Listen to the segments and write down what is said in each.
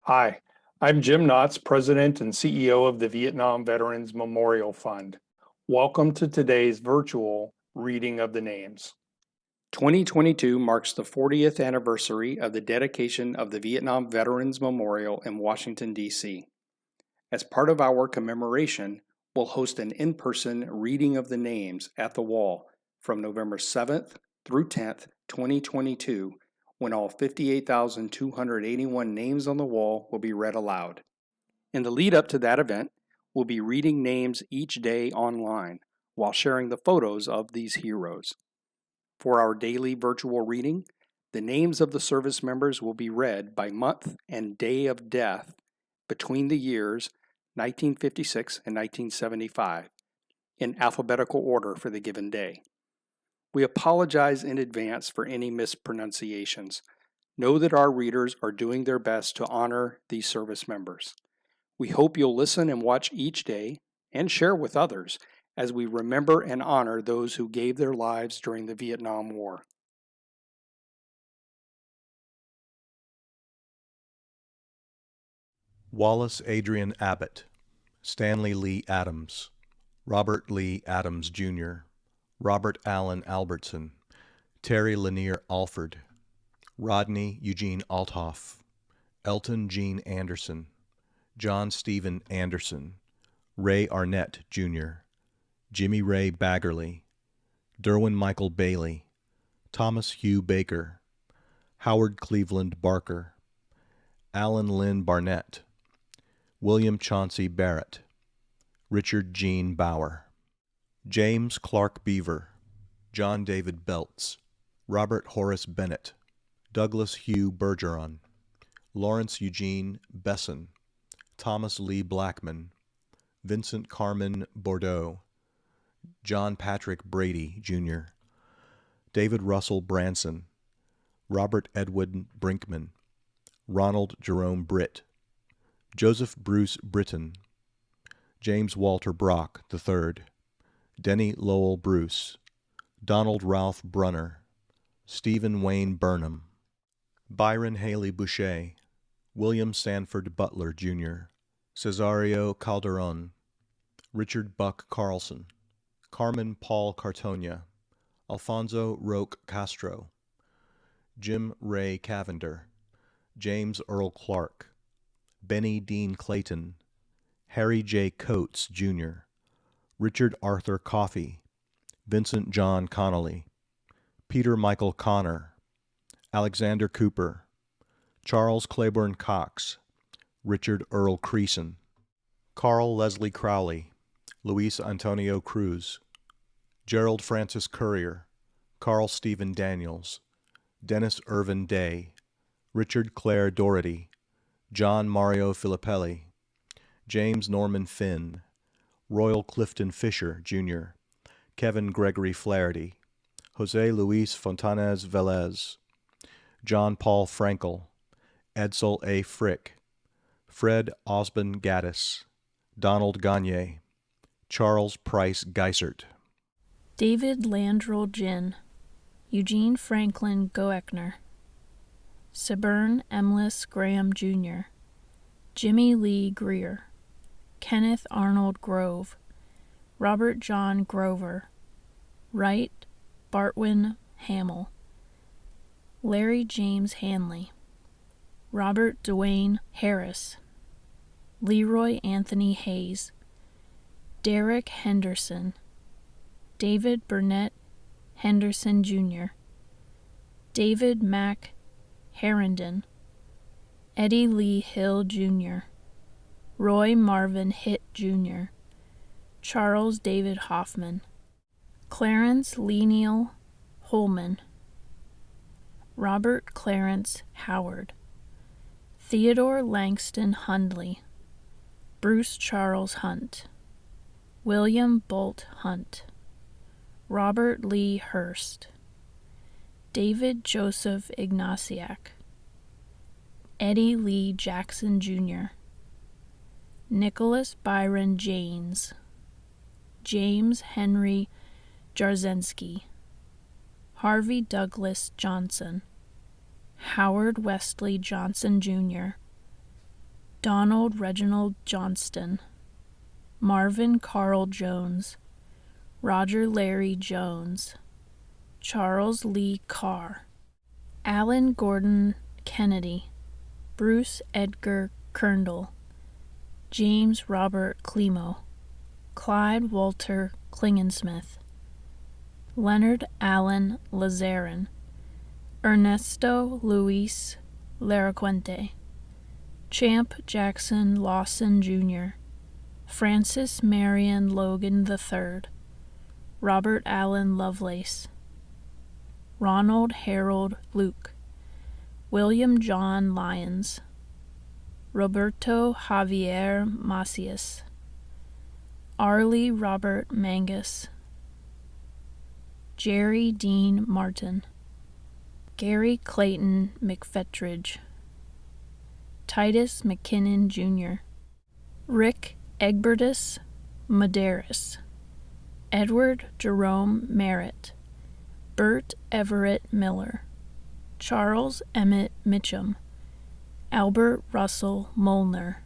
Hi, I'm Jim Knotts, President and CEO of the Vietnam Veterans Memorial Fund. Welcome to today's virtual reading of the names. 2022 marks the 40th anniversary of the dedication of the Vietnam Veterans Memorial in Washington, D.C. As part of our commemoration, we'll host an in-person reading of the names at the wall from November 7th through 10th, 2022, when all 58,281 names on the wall will be read aloud. In the lead up to that event, we'll be reading names each day online while sharing the photos of these heroes. For our daily virtual reading, the names of the service members will be read by month and day of death between the years 1956 and 1975 in alphabetical order for the given day. We apologize in advance for any mispronunciations. Know that our readers are doing their best to honor these service members. We hope you'll listen and watch each day and share with others as we remember and honor those who gave their lives during the Vietnam War. Wallace Adrian Abbott, Stanley Lee Adams, Robert Lee Adams, Jr., Robert Allen Albertson, Terry Lanier Alford, Rodney Eugene Althoff, Elton Gene Anderson, John Stephen Anderson, Ray Arnett, Jr., Jimmy Ray Baggerly, Derwin Michael Bailey, Thomas Hugh Baker, Howard Cleveland Barker, Alan Lynn Barnett, William Chauncey Barrett, Richard Gene Bauer, James Clark Beaver, John David Belts, Robert Horace Bennett, Douglas Hugh Bergeron, Lawrence Eugene Besson, Thomas Lee Blackman, Vincent Carmen Bordeaux, John Patrick Brady, Jr., David Russell Branson, Robert Edwin Brinkman, Ronald Jerome Britt, Joseph Bruce Britton, James Walter Brock III, Denny Lowell Bruce, Donald Ralph Brunner, Stephen Wayne Burnham, Byron Haley Boucher, William Sanford Butler, Jr., Cesario Calderon, Richard Buck Carlson, Carmen Paul Cartonia, Alfonso Roque Castro, Jim Ray Cavender, James Earl Clark, Benny Dean Clayton, Harry J. Coates, Jr., Richard Arthur Coffey, Vincent John Connolly, Peter Michael Connor, Alexander Cooper, Charles Claiborne Cox, Richard Earl Creason, Carl Leslie Crowley, Luis Antonio Cruz, Gerald Francis Currier, Carl Stephen Daniels, Dennis Irvin Day, Richard Clare Doherty, John Mario Filippelli, James Norman Finn, Royal Clifton Fisher, Jr., Kevin Gregory Flaherty, Jose Luis Fontanez Velez, John Paul Frankel, Edsel A. Frick, Fred Osborne Gaddis, Donald Gagne, Charles Price Geisert, David Landrell Ginn, Eugene Franklin Goeckner, Sebern Emlis Graham Jr., Jimmy Lee Greer, Kenneth Arnold Grove, Robert John Grover, Wright Bartwin Hamill, Larry James Hanley, Robert Dwayne Harris, Leroy Anthony Hayes, Derek Henderson, David Burnett Henderson Jr., David Mack Herndon, Eddie Lee Hill Jr., Roy Marvin Hitt Jr., Charles David Hoffman, Clarence Leniel Holman, Robert Clarence Howard, Theodore Langston Hundley, Bruce Charles Hunt, William Bolt Hunt, Robert Lee Hurst, David Joseph Ignatiak, Eddie Lee Jackson Jr., Nicholas Byron Janes, James Henry Jarzensky, Harvey Douglas Johnson, Howard Wesley Johnson Jr., Donald Reginald Johnston, Marvin Carl Jones, Roger Larry Jones, Charles Lee Carr, Alan Gordon Kennedy, Bruce Edgar Kerndl, James Robert Climo, Clyde Walter Klingensmith, Leonard Allen Lazarin, Ernesto Luis Laracuente, Champ Jackson Lawson Jr., Francis Marion Logan III, Robert Allen Lovelace, Ronald Harold Luke, William John Lyons, Roberto Javier Macias, Arlie Robert Mangus, Jerry Dean Martin, Gary Clayton McFettridge, Titus McKinnon Jr., Rick Egbertus Medeiros, Edward Jerome Merritt, Bert Everett Miller, Charles Emmett Mitchum, Albert Russell Molnar,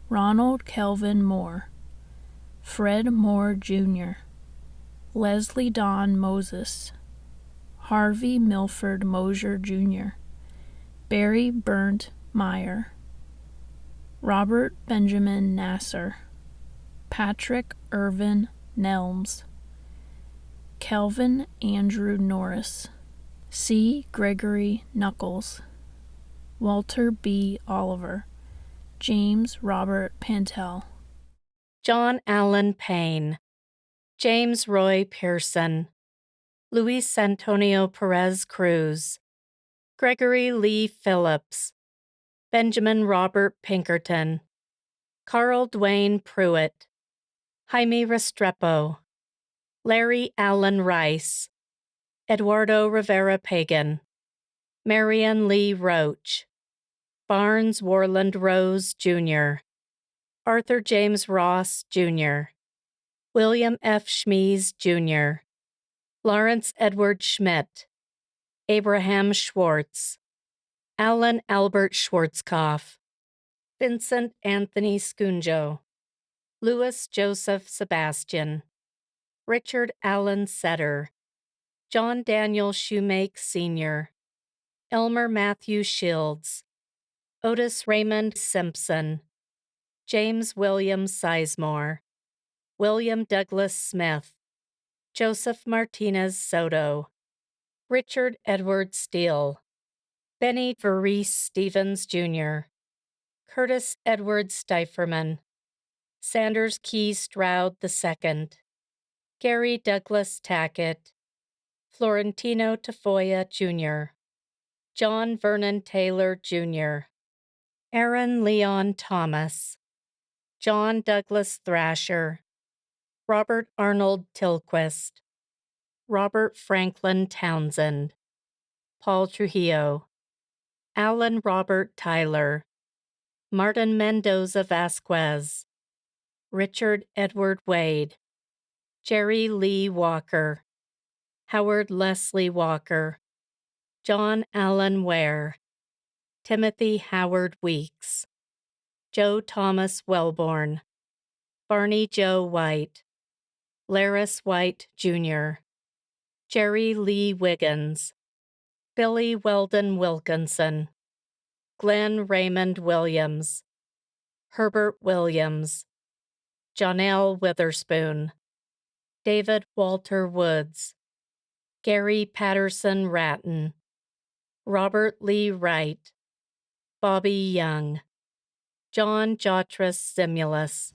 Ronald Kelvin Moore, Fred Moore Jr., Leslie Don Moses, Harvey Milford Mosier Jr., Barry Burnt Meyer, Robert Benjamin Nasser, Patrick Irvin Nelms, Kelvin Andrew Norris, C. Gregory Knuckles, Walter B. Oliver, James Robert Pantel, John Allen Payne, James Roy Pearson, Luis Antonio Perez Cruz, Gregory Lee Phillips, Benjamin Robert Pinkerton, Carl Dwayne Pruitt, Jaime Restrepo, Larry Allen Rice, Eduardo Rivera Pagan, Marion Lee Roach, Barnes Warland Rose Jr., Arthur James Ross Jr., William F. Schmies Jr., Lawrence Edward Schmidt, Abraham Schwartz, Alan Albert Schwarzkopf, Vincent Anthony Scunjo, Louis Joseph Sebastian, Richard Allen Setter, John Daniel Shoemake Sr., Elmer Matthew Shields, Otis Raymond Simpson, James William Sizemore, William Douglas Smith, Joseph Martinez Soto, Richard Edward Steele, Benny Verreese Stevens Jr., Curtis Edward Steiferman, Sanders Key Stroud II, Gary Douglas Tackett, Florentino Tafoya Jr., John Vernon Taylor Jr., Aaron Leon Thomas, John Douglas Thrasher, Robert Arnold Tilquist, Robert Franklin Townsend, Paul Trujillo, Alan Robert Tyler, Martin Mendoza Vasquez, Richard Edward Wade, Jerry Lee Walker, Howard Leslie Walker, John Allen Ware, Timothy Howard Weeks, Joe Thomas Wellborn, Barney Joe White, Laris White Jr., Jerry Lee Wiggins, Billy Weldon Wilkinson, Glenn Raymond Williams, Herbert Williams, Jonelle Witherspoon, David Walter Woods, Gary Patterson Ratton, Robert Lee Wright, Bobby Young, John Jotras Simulus,